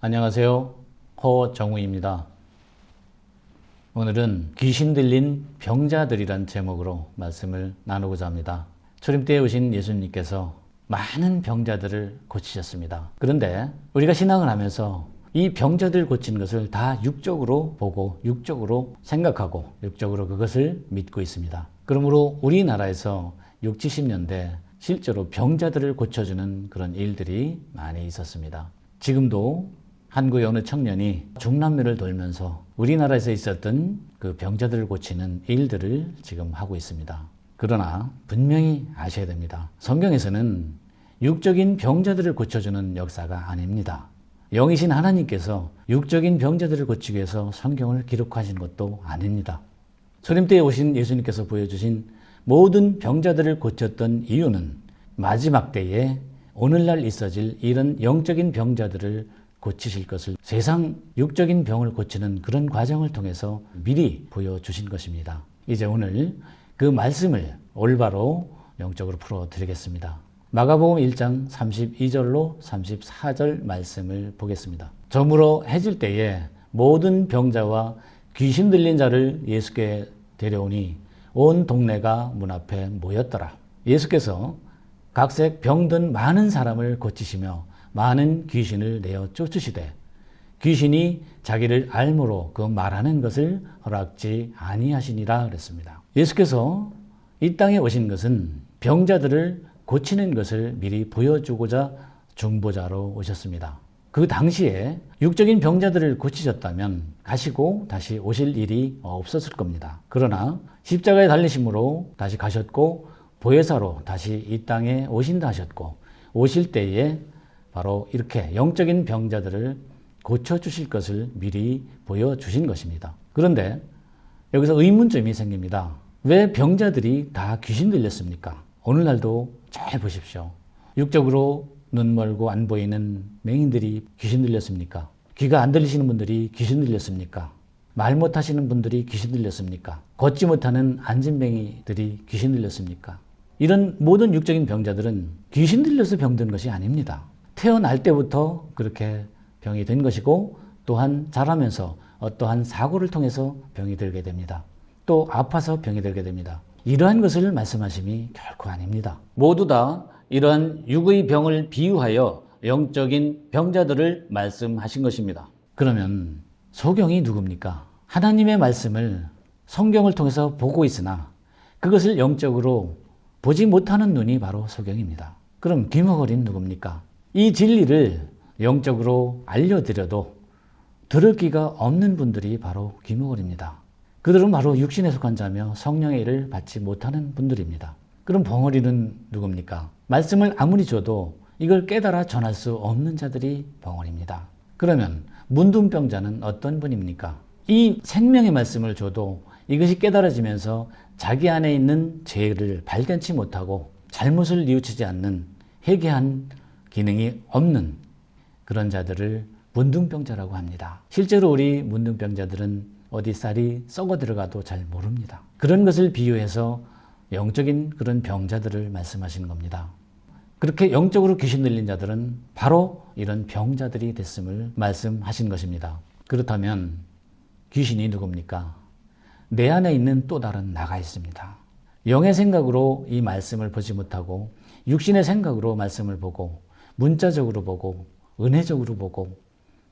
안녕하세요. 허정우입니다. 오늘은 귀신 들린 병자들이란 제목으로 말씀을 나누고자 합니다. 초림 때에 오신 예수님께서 많은 병자들을 고치셨습니다. 그런데 우리가 신앙을 하면서 이 병자들 고친 것을 다 육적으로 보고 육적으로 생각하고 육적으로 그것을 믿고 있습니다. 그러므로 우리나라에서 60, 70년대 실제로 병자들을 고쳐주는 그런 일들이 많이 있었습니다. 지금도 한국의 어느 청년이 중남미를 돌면서 우리나라에서 있었던 그 병자들을 고치는 일들을 지금 하고 있습니다. 그러나 분명히 아셔야 됩니다. 성경에서는 육적인 병자들을 고쳐주는 역사가 아닙니다. 영이신 하나님께서 육적인 병자들을 고치기 위해서 성경을 기록하신 것도 아닙니다. 초림 때에 오신 예수님께서 보여주신 모든 병자들을 고쳤던 이유는 마지막 때에 오늘날 있어질 이런 영적인 병자들을 고치실 것을 세상 육적인 병을 고치는 그런 과정을 통해서 미리 보여주신 것입니다. 이제 오늘 그 말씀을 올바로 영적으로 풀어드리겠습니다. 마가복음 1장 32절로 34절 말씀을 보겠습니다. 저물어 해질 때에 모든 병자와 귀신 들린 자를 예수께 데려오니 온 동네가 문 앞에 모였더라. 예수께서 각색 병든 많은 사람을 고치시며 많은 귀신을 내어 쫓으시되 귀신이 자기를 알므로 그 말하는 것을 허락지 아니하시니라 그랬습니다. 예수께서 이 땅에 오신 것은 병자들을 고치는 것을 미리 보여주고자 중보자로 오셨습니다. 그 당시에 육적인 병자들을 고치셨다면 가시고 다시 오실 일이 없었을 겁니다. 그러나 십자가에 달리심으로 다시 가셨고 보혜사로 다시 이 땅에 오신다 하셨고 오실 때에 바로 이렇게 영적인 병자들을 고쳐주실 것을 미리 보여주신 것입니다. 그런데 여기서 의문점이 생깁니다. 왜 병자들이 다 귀신 들렸습니까? 오늘날도 잘 보십시오. 육적으로 눈 멀고 안 보이는 맹인들이 귀신 들렸습니까? 귀가 안 들리시는 분들이 귀신 들렸습니까? 말 못하시는 분들이 귀신 들렸습니까? 걷지 못하는 안진뱅이들이 귀신 들렸습니까? 이런 모든 육적인 병자들은 귀신 들려서 병든 것이 아닙니다. 태어날 때부터 그렇게 병이 된 것이고 또한 자라면서 어떠한 사고를 통해서 병이 들게 됩니다. 또 아파서 병이 들게 됩니다. 이러한 것을 말씀하심이 결코 아닙니다. 모두 다 이러한 육의 병을 비유하여 영적인 병자들을 말씀하신 것입니다. 그러면 소경이 누굽니까? 하나님의 말씀을 성경을 통해서 보고 있으나 그것을 영적으로 보지 못하는 눈이 바로 소경입니다. 그럼 귀머거리는 누굽니까? 이 진리를 영적으로 알려드려도 들을 귀가 없는 분들이 바로 귀머거리입니다. 그들은 바로 육신에 속한 자며 성령의 일을 받지 못하는 분들입니다. 그럼 벙어리는 누굽니까? 말씀을 아무리 줘도 이걸 깨달아 전할 수 없는 자들이 벙어리입니다. 그러면 문둥병자는 어떤 분입니까? 이 생명의 말씀을 줘도 이것이 깨달아지면서 자기 안에 있는 죄를 발견치 못하고 잘못을 뉘우치지 않는 회개한 기능이 없는 그런 자들을 문둥병자라고 합니다. 실제로 우리 문둥병자들은 어디 쌀이 썩어 들어가도 잘 모릅니다. 그런 것을 비유해서 영적인 그런 병자들을 말씀하시는 겁니다. 그렇게 영적으로 귀신 들린 자들은 바로 이런 병자들이 됐음을 말씀하신 것입니다. 그렇다면 귀신이 누굽니까? 내 안에 있는 또 다른 나가 있습니다. 영의 생각으로 이 말씀을 보지 못하고 육신의 생각으로 말씀을 보고 문자적으로 보고 은혜적으로 보고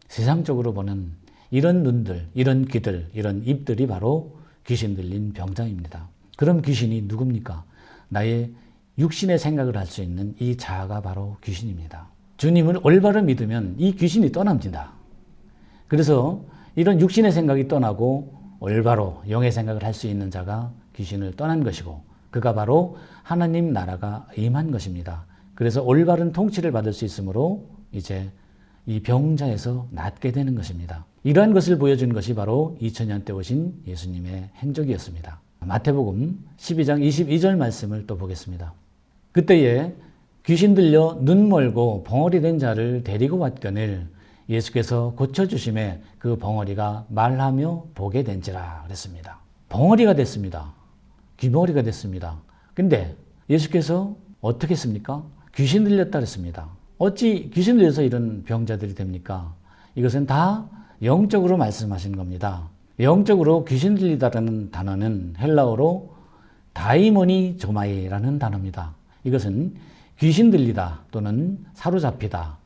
세상적으로 보는 이런 눈들, 이런 귀들, 이런 입들이 바로 귀신 들린 병자입니다. 그럼 귀신이 누굽니까? 나의 육신의 생각을 할 수 있는 이 자아가 바로 귀신입니다. 주님을 올바로 믿으면 이 귀신이 떠납니다. 그래서 이런 육신의 생각이 떠나고 올바로 영의 생각을 할 수 있는 자가 귀신을 떠난 것이고 그가 바로 하나님 나라가 임한 것입니다. 그래서 올바른 통치를 받을 수 있으므로 이제 이 병자에서 낫게 되는 것입니다. 이러한 것을 보여준 것이 바로 2000년 때 오신 예수님의 행적이었습니다. 마태복음 12장 22절 말씀을 또 보겠습니다. 그때에 귀신 들려 눈 멀고 벙어리 된 자를 데리고 왔거늘 예수께서 고쳐주심에 그 벙어리가 말하며 보게 된지라 그랬습니다. 벙어리가 됐습니다. 귀머리가 됐습니다. 근데 예수께서 어떻게 했습니까? 귀신 들렸다 그랬습니다. 어찌 귀신 들려서 이런 병자들이 됩니까? 이것은 다 영적으로 말씀하신 겁니다. 영적으로 귀신 들리다라는 단어는 헬라어로 다이모니 조마이라는 단어입니다. 이것은 귀신 들리다 또는 사로잡히다,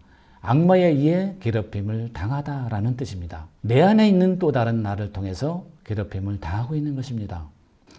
악마에 의해 괴롭힘을 당하다라는 뜻입니다. 내 안에 있는 또 다른 나를 통해서 괴롭힘을 당하고 있는 것입니다.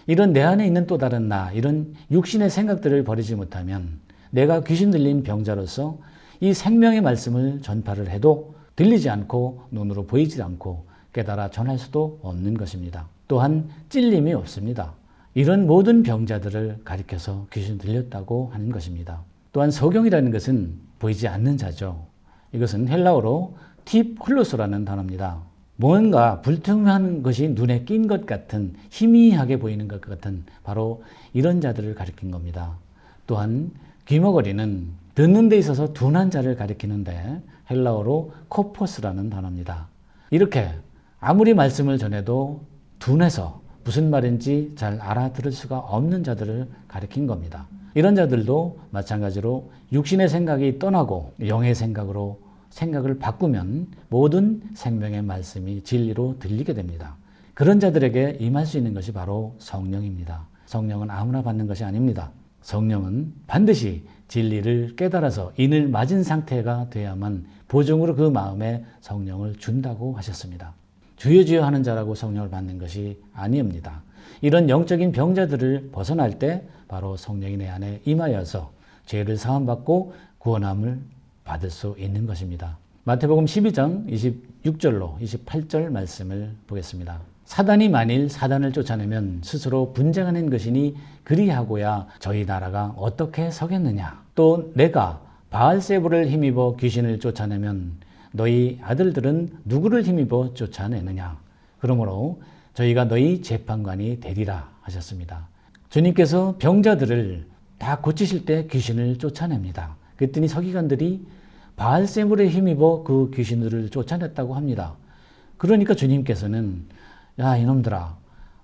이런 내 안에 있는 또 다른 나, 이런 육신의 생각들을 버리지 못하면 내가 귀신 들린 병자로서 이 생명의 말씀을 전파를 해도 들리지 않고 눈으로 보이지 않고 깨달아 전할 수도 없는 것입니다. 또한 찔림이 없습니다. 이런 모든 병자들을 가리켜서 귀신 들렸다고 하는 것입니다. 또한 소경이라는 것은 보이지 않는 자죠. 이것은 헬라어로 티플로스라는 단어입니다. 뭔가 불투명한 것이 눈에 낀 것 같은, 희미하게 보이는 것 같은 바로 이런 자들을 가리킨 겁니다. 또한 귀머거리는 듣는 데 있어서 둔한 자를 가리키는데 헬라어로 코포스라는 단어입니다. 이렇게 아무리 말씀을 전해도 둔해서 무슨 말인지 잘 알아들을 수가 없는 자들을 가리킨 겁니다. 이런 자들도 마찬가지로 육신의 생각이 떠나고 영의 생각으로 생각을 바꾸면 모든 생명의 말씀이 진리로 들리게 됩니다. 그런 자들에게 임할 수 있는 것이 바로 성령입니다. 성령은 아무나 받는 것이 아닙니다. 성령은 반드시 진리를 깨달아서 인을 맞은 상태가 돼야만 보증으로 그 마음에 성령을 준다고 하셨습니다. 주여 주여 하는 자라고 성령을 받는 것이 아니옵니다. 이런 영적인 병자들을 벗어날 때 바로 성령이 내 안에 임하여서 죄를 사함받고 구원함을 받을 수 있는 것입니다. 마태복음 12장 26절로 28절 말씀을 보겠습니다. 사단이 만일 사단을 쫓아내면 스스로 분쟁하는 것이니 그리하고야 저희 나라가 어떻게 서겠느냐. 또 내가 바알세불을 힘입어 귀신을 쫓아내면 너희 아들들은 누구를 힘입어 쫓아내느냐. 그러므로 저희가 너희 재판관이 되리라 하셨습니다. 주님께서 병자들을 다 고치실 때 귀신을 쫓아냅니다. 그랬더니 서기관들이 바알세불에 힘입어 그 귀신들을 쫓아냈다고 합니다. 그러니까 주님께서는 야 이놈들아,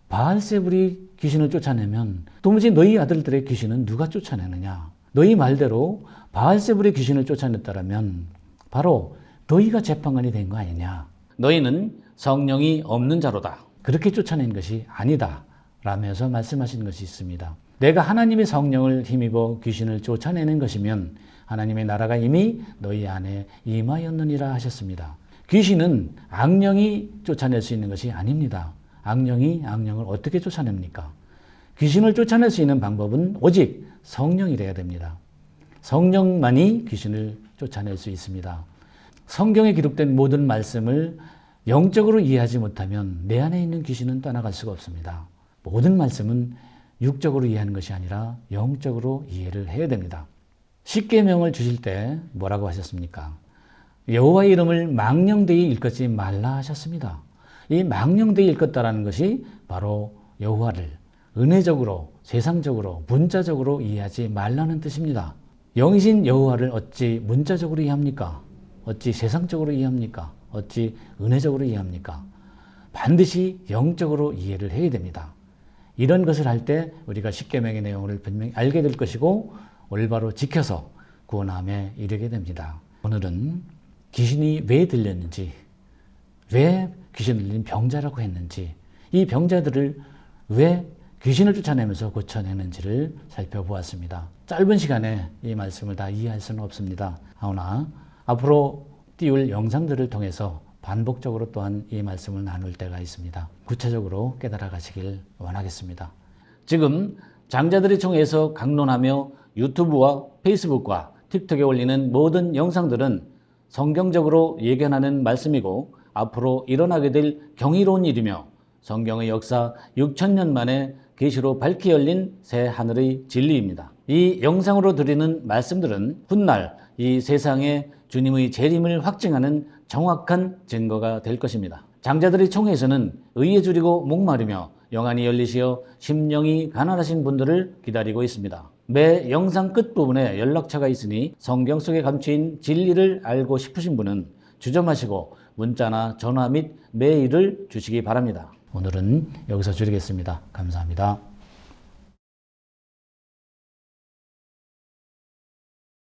바알세불이 귀신을 쫓아내면 도무지 너희 아들들의 귀신은 누가 쫓아내느냐. 너희 말대로 바알세불의 귀신을 쫓아냈다라면 바로 너희가 재판관이 된 거 아니냐. 너희는 성령이 없는 자로다. 그렇게 쫓아낸 것이 아니다 라면서 말씀하신 것이 있습니다. 내가 하나님의 성령을 힘입어 귀신을 쫓아내는 것이면 하나님의 나라가 이미 너희 안에 임하였느니라 하셨습니다. 귀신은 악령이 쫓아낼 수 있는 것이 아닙니다. 악령이 악령을 어떻게 쫓아냅니까? 귀신을 쫓아낼 수 있는 방법은 오직 성령이래야 됩니다. 성령만이 귀신을 쫓아낼 수 있습니다. 성경에 기록된 모든 말씀을 영적으로 이해하지 못하면 내 안에 있는 귀신은 떠나갈 수가 없습니다. 모든 말씀은 육적으로 이해하는 것이 아니라 영적으로 이해를 해야 됩니다. 십계명을 주실 때 뭐라고 하셨습니까? 여호와의 이름을 망령되이 일컫지 말라 하셨습니다. 이 망령되이 일컫다라는 것이 바로 여호와를 은혜적으로, 세상적으로, 문자적으로 이해하지 말라는 뜻입니다. 영이신 여호와를 어찌 문자적으로 이해합니까? 어찌 세상적으로 이해합니까? 어찌 은혜적으로 이해합니까? 반드시 영적으로 이해를 해야 됩니다. 이런 것을 할 때 우리가 십계명의 내용을 분명히 알게 될 것이고 올바로 지켜서 구원함에 이르게 됩니다. 오늘은 귀신이 왜 들렸는지, 왜 귀신 들린 병자라고 했는지, 이 병자들을 왜 귀신을 쫓아내면서 고쳐내는지를 살펴보았습니다. 짧은 시간에 이 말씀을 다 이해할 수는 없습니다. 하오나 앞으로 띄울 영상들을 통해서 반복적으로 또한 이 말씀을 나눌 때가 있습니다. 구체적으로 깨달아 가시길 원하겠습니다. 지금 장자들의 총회에서 강론하며 유튜브와 페이스북과 틱톡에 올리는 모든 영상들은 성경적으로 예견하는 말씀이고 앞으로 일어나게 될 경이로운 일이며 성경의 역사 6,000년 만에 계시로 밝히 열린 새 하늘의 진리입니다. 이 영상으로 드리는 말씀들은 훗날 이 세상에 주님의 재림을 확증하는 정확한 증거가 될 것입니다. 장자들의 총회에서는 의에 줄이고 목마르며 영안이 열리시어 심령이 가난하신 분들을 기다리고 있습니다. 매 영상 끝부분에 연락처가 있으니 성경 속에 감추인 진리를 알고 싶으신 분은 주저마시고 문자나 전화 및 메일을 주시기 바랍니다. 오늘은 여기서 줄이겠습니다. 감사합니다.